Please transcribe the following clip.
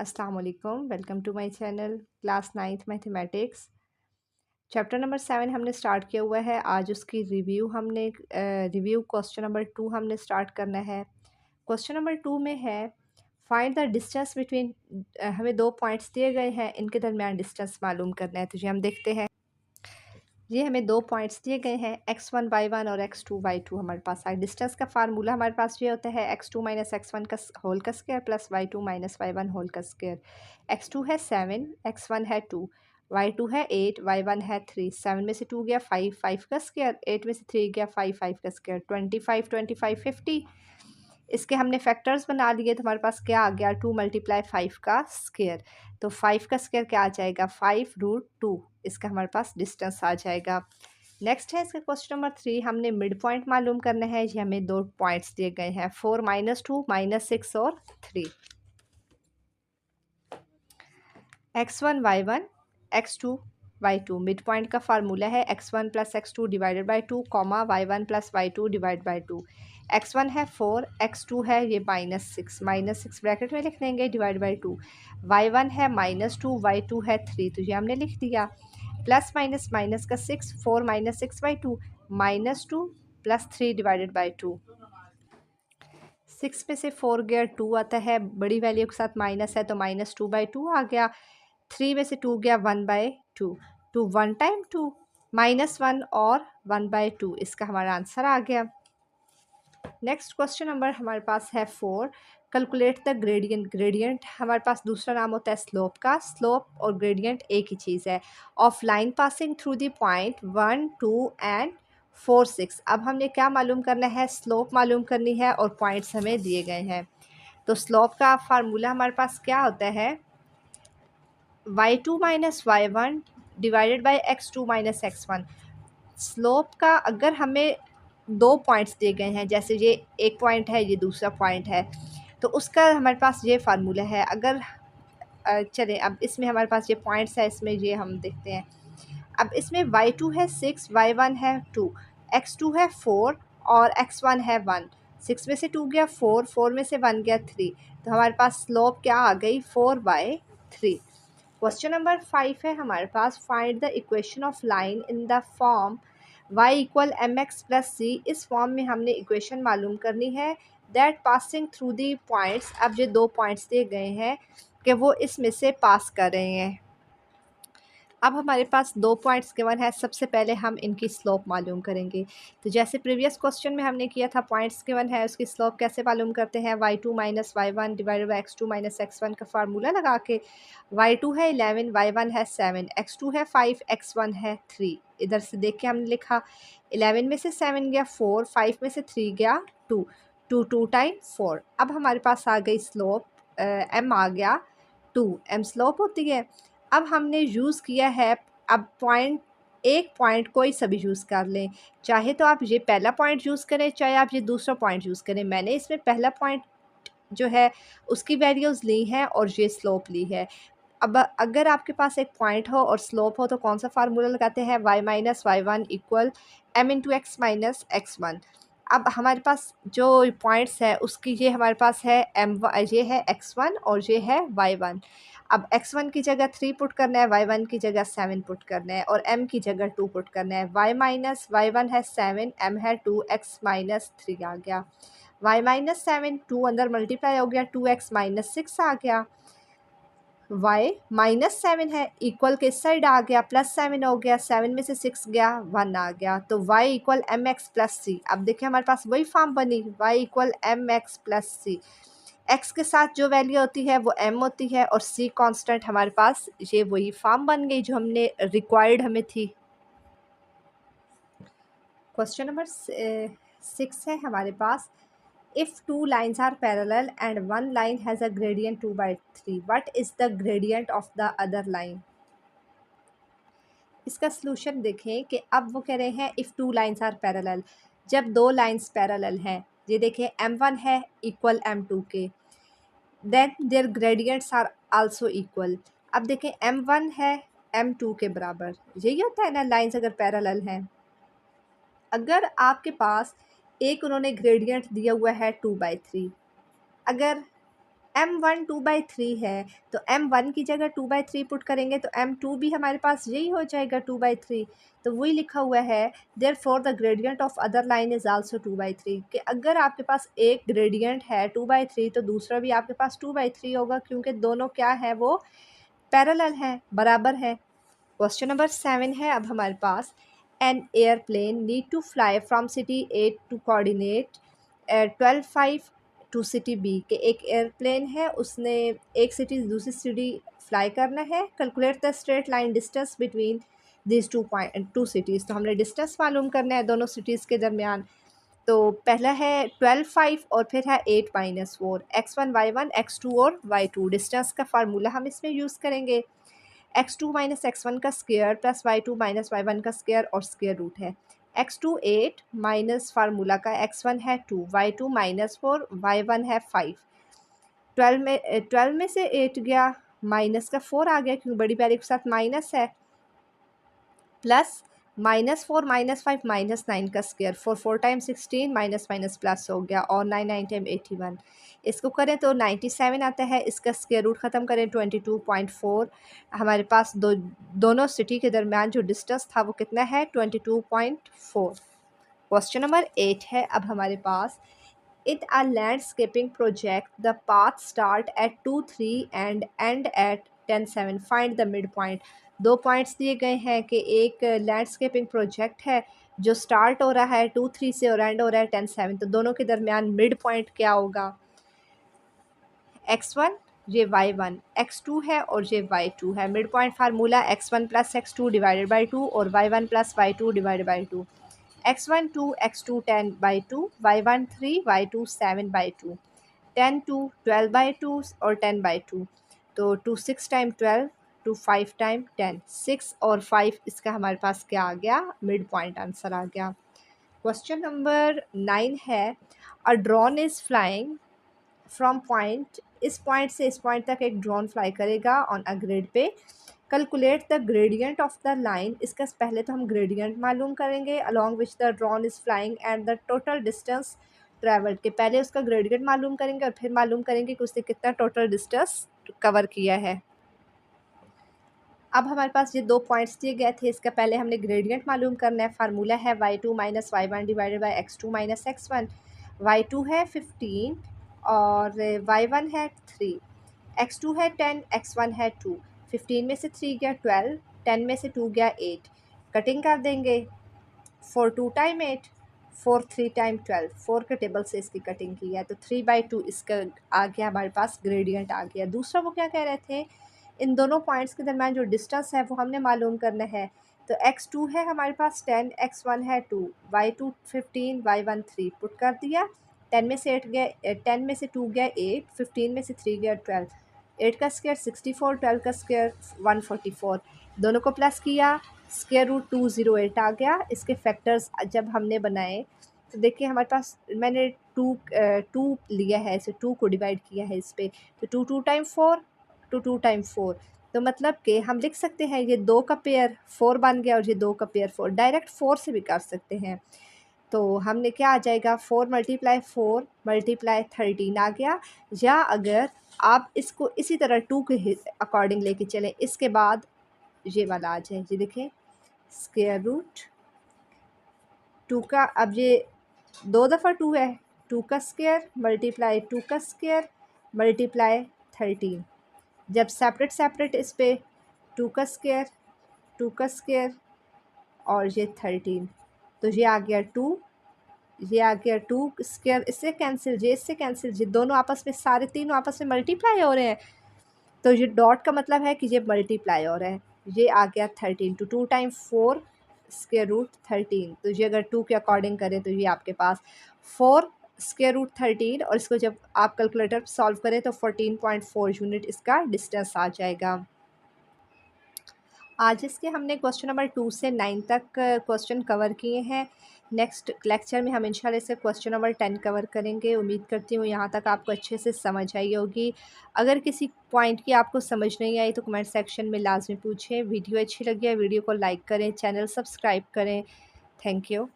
अस्सलाम वालेकुम, welcome to my channel class 9th mathematics. Chapter number 7 हमने स्टार्ट किया हुआ है। आज उसकी रिव्यू क्वेश्चन नंबर 2 हमने स्टार्ट करना है। क्वेश्चन नंबर 2 में है फाइंड द डिस्टेंस बिटवीन। हमें दो पॉइंट्स दिए गए हैं, इनके दरमियान डिस्टेंस मालूम करना है। तो ये हम देखते हैं। ये हमें दो पॉइंट्स दिए गए हैं x1 y1 और x2 y2 हमारे पास है। डिस्टेंस का फार्मूला हमारे पास ये होता है x2 माइनस x1 का होल का square plus y2 minus y1 whole का स्क्वायर। x2 है 7, x1 है 2, y2 है 8, y1 है 3। 7 में से 2 गया 5, 5 का स्क्वायर, 8 में से 3 गया 5, 5 का स्क्वायर। 25 25 50। इसके हमने फैक्टर्स बना लिए तो हमारे पास क्या आ गया 2 मल्टीप्लाई 5 का स्क्वायर। तो 5 का स्क्वायर क्या आ जाएगा 5√2। इसका हमारे पास डिस्टेंस आ जाएगा। नेक्स्ट है इसका क्वेश्चन नंबर 3। हमने मिड पॉइंट मालूम करना है। ये हमें दो पॉइंट्स दिए गए हैं 4 -2 -6 और 3। x1 y1 x2 y2 mid point का फार्मूला है x1 plus x2 divided by 2 comma y1 plus y2 divide by 2। x1 है 4, x2 है ये -6 ब्रैकेट में लिख देंगे डिवाइड बाई 2। y1 है -2, y2 है 3, तो ये हमने लिख दिया। प्लस माइनस माइनस का 6, 4 -6/2 -2 प्लस 3 डिवाइडेड बाई 2। 6 में से 4 गया 2 आता है, बड़ी वैल्यू के साथ माइनस है तो -2/2 आ गया। 3 में से 2 गया 1/2, 2 1 टाइम 2 -1 और 1/2। इसका हमारा आंसर आ गया। नेक्स्ट क्वेश्चन नंबर हमारे पास है 4। Calculate the gradient. ग्रेडियंट हमारे पास दूसरा नाम होता है स्लोप का। स्लोप और ग्रेडियंट एक ही चीज़ है। Of line passing through the point 1 2 and 4 6। अब हमने क्या मालूम करना है, स्लोप मालूम करनी है और पॉइंट्स हमें दिए गए हैं। तो स्लोप का फार्मूला हमारे पास क्या होता है, y2 minus y1 divided by x2 minus x1। Slope का अगर हमें दो पॉइंट्स दिए गए हैं, जैसे ये एक पॉइंट है ये दूसरा पॉइंट है, तो उसका हमारे पास ये फार्मूला है। अगर चलें अब इसमें हमारे पास ये पॉइंट्स है, इसमें ये हम देखते हैं। अब इसमें y2 है 6, y1 है 2, x2 है 4 और x1 है 1। 6 में से 2 गया 4, 4 में से 1 गया 3, तो हमारे पास स्लोप क्या आ गई 4/3। क्वेश्चन नंबर 5 है हमारे पास, find the equation of line in the form y equal mx plus c। इस फॉर्म में हमने इक्वेशन मालूम करनी है that passing through the points. अब ये दो पॉइंट्स दिए गए हैं कि वो इसमें से पास कर रहे हैं। अब हमारे पास दो पॉइंट्स गिवन है। सबसे पहले हम इनकी स्लोप मालूम करेंगे। तो जैसे प्रीवियस क्वेश्चन में हमने किया था, पॉइंट्स गिवन है उसकी स्लोप कैसे मालूम करते हैं, y2 minus y1 divided by x2 minus x1 का फार्मूला लगा के। y2 है 11, y1 है 7, x2 है 5, x1 है 3। इधर से देख के हमने लिखा 11 में से 7 गया 4, 5 में से 3 गया 2, 2 2 टाइम 4। अब हमारे पास आ गई स्लोप, m आ गया 2, m स्लोप होती है। अब हमने यूज़ किया है, अब पॉइंट एक पॉइंट कोई सा भी यूज़ कर लें, चाहे तो आप ये पहला पॉइंट यूज़ करें, चाहे आप ये दूसरा पॉइंट यूज़ करें। मैंने इसमें पहला पॉइंट जो है उसकी वैल्यूज़ ली हैं और ये स्लोप ली है। अब अगर आपके पास एक पॉइंट हो और स्लोप हो तो कौन सा फार्मूला लगाते हैं, y minus y1 equal m into x minus x1। अब हमारे पास जो पॉइंट्स है उसकी ये हमारे पास है ये है x1 और ये है y1। अब x1 की जगह 3 पुट करना है, y1 की जगह 7 पुट करना है और m की जगह 2 पुट करना है। y माइनस y1 है 7, m है 2, x माइनस 3 आ गया। y माइनस 7 2 अंदर मल्टीप्लाई हो गया, 2x माइनस 6 आ गया। y माइनस 7 है, इक्वल के इस साइड आ गया, प्लस 7 हो गया, 7 में से 6 गया 1 आ गया, तो y equal M X plus C. अब देखिए हमारे पास वही फॉर्म बनी, y equal M X plus C. x के साथ जो वैल्यू होती है वो m होती है और c कांस्टेंट हमारे पास, ये वही फॉर्म बन गई जो हमने रिक्वायर्ड हमें थी। क्वेश्चन नंबर 6 है हमारे पास, if two lines are parallel and one line has a gradient 2/3, what is the gradient of the other line? इसका सलूशन देखें कि अब वो कह रहे हैं if two lines are parallel, जब दो लाइंस पैरेलल हैं, ये देखें m1 है इक्वल m2 के, then their gradients are also equal. अब देखें m1 है m2 के बराबर, यही होता है ना लाइंस अगर पैरेलल हैं। अगर आपके पास एक उन्होंने ग्रेडियंट दिया हुआ है 2/3, अगर M1 2/3 है, तो M1 की जगह 2/3 पुट करेंगे तो M2 भी हमारे पास यही हो जाएगा 2/3। तो वही लिखा हुआ है therefore the gradient of other line is also 2/3, कि अगर आपके पास एक ग्रेडियंट है 2/3 तो दूसरा भी आपके पास 2/3 होगा, क्योंकि दोनों क्या है, वो पैरेलल है, बराबर है। क्वेश्चन नंबर 7 है अब हमारे पास, an airplane need to fly from city A to coordinate 12:5 to city B, के एक एयरप्लेन है, उसने एक सिटी से दूसरी सिटी फ्लाई करना है। Calculate the straight line distance between this two cities, तो हमने डिस्टेंस मालूम करना है दोनों सिटीज़ के दरमियान। तो पहला है 12:5 और फिर है 8-4, x1 y1 x2 और y2। डिस्टेंस का फार्मूला हम इसमें यूज़ करेंगे, x2 माइनस x1 का square plus y2 minus y1 का स्क्वायर और स्क्वायर रूट है। x2 8 माइनस फार्मूला का x1 है 2, y2 -4, y1 है 5। 12 में से 8 गया, माइनस का 4 आ गया क्योंकि बड़ी पैरी के साथ माइनस है, प्लस -4 -5 -9 का square, 4 4 time 16, minus minus plus हो गया, और 9 9 टाइम 81। इसको करें तो 97 आता है, इसका स्क्वायर रूट ख़त्म करें 22.4। हमारे पास दोनों सिटी के दरमियान जो डिस्टेंस था वो कितना है, 22.4। क्वेश्चन नंबर 8 है अब हमारे पास, in a landscaping project the path start at 2-3 and end at 10-7, find the mid point. दो पॉइंट्स दिए गए हैं कि एक लैंडस्केपिंग प्रोजेक्ट है जो स्टार्ट हो रहा है 2-3 से और एंड हो रहा है 10-7, तो दोनों के दरमियान मिड पॉइंट क्या होगा, x1 ये y1, x2 है और ये y2 है। Mid point formula x1 plus x2 divided by 2 और y1 plus y2 divided by 2। x1 2, x2 10/2, y1 3, y2 7/2, 10 2 12/2 और 10/2। तो 2 6 टाइम 12, 2 5 टाइम 10, 6 और 5 इसका हमारे पास क्या आ गया, मिड पॉइंट आंसर आ गया। क्वेश्चन नंबर 9 है, a drone is flying from point, इस पॉइंट से इस पॉइंट तक एक ड्रोन फ्लाई करेगा ऑन अ ग्रिड पे। Calculate the gradient of the line, इसका पहले तो हम ग्रेडियंट मालूम करेंगे along which the drone is flying and the total distance travelled, के पहले उसका ग्रेडियंट मालूम करेंगे और फिर मालूम करेंगे कि उसने कितना टोटल डिस्टेंस कवर किया है। अब हमारे पास ये दो पॉइंट्स दिए गए थे, इसका पहले हमने ग्रेडियंट मालूम करना है। फार्मूला है y2 minus y1 divided by x2 minus x1। y2 है 15 और y1 है 3, x2 है 10, x1 है 2। 15 में से 3 गया 12, 10 में से 2 गया 8, कटिंग कर देंगे, 4 2 टाइम 8, 4 3 टाइम 12, 4 के टेबल से इसकी कटिंग की है, तो 3/2 इसका आ गया, हमारे पास ग्रेडियंट आ गया। दूसरा वो क्या कह रहे थे, इन दोनों पॉइंट्स के दरमियान जो डिस्टेंस है वो हमने मालूम करना है। तो x2 है हमारे पास 10, x1 है 2, y2 15, y1 3, पुट कर दिया। 10 में से 8 गया, 10 में से 2 गया 8, 15 में से 3 गया 12, 8 का स्क्वायर 64, 12 का स्क्वायर 144, दोनों को प्लस किया, स्क्वायर रूट 208 आ गया। इसके फैक्टर्स जब हमने बनाए तो देखिए हमारे पास, मैंने 2 लिया है, इसे 2 को डिवाइड किया है इस पर, तो 2 2 टाइम 4, 2 2 टाइम 4, तो मतलब कि हम लिख सकते हैं ये 2 का पेयर 4 बन गया और ये 2 का पेयर 4, डायरेक्ट 4 से भी कर सकते हैं। तो हमने क्या आ जाएगा, 4 × 4 × 13 आ गया। या अगर आप इसको इसी तरह 2 के अकॉर्डिंग लेके चलें, इसके बाद ये वाला आ जाए, ये देखें स्क्वायर रूट 2 का, अब ये 2 दफ़ा 2 है, 2 का स्क्वायर मल्टीप्लाई 2 का स्क्वायर मल्टीप्लाई 13, जब सेपरेट सेपरेट इस पे 2 का स्क्वायर 2 का स्क्वायर और ये 13, तो ये आ गया 2, ये आ गया 2 स्क्वायर, इससे कैंसिल, ये इससे कैंसिल, ये दोनों आपस में, सारे तीनों आपस में मल्टीप्लाई हो रहे हैं, तो ये डॉट का मतलब है कि ये मल्टीप्लाई हो रहा है। ये आ गया 13, तो 2 टाइम 4 स्क्वायर रूट 13, तो ये अगर 2 के अकॉर्डिंग करें तो ये आपके पास 4 स्क्वायर रूट 13, और इसको जब आप कैलकुलेटर सॉल्व करें तो 14.4 यूनिट इसका डिस्टेंस आ जाएगा। आज इसके हमने क्वेश्चन नंबर 2 से 9 तक क्वेश्चन कवर किए हैं। नेक्स्ट लेक्चर में हम इंशाल्लाह से क्वेश्चन नंबर 10 कवर करेंगे। उम्मीद करती हूँ यहाँ तक आपको अच्छे से समझ आई होगी। अगर किसी पॉइंट की आपको समझ नहीं आई तो कमेंट सेक्शन में लाजमी पूछें। वीडियो अच्छी लगी है वीडियो को लाइक करें, चैनल सब्सक्राइब करें। Thank you.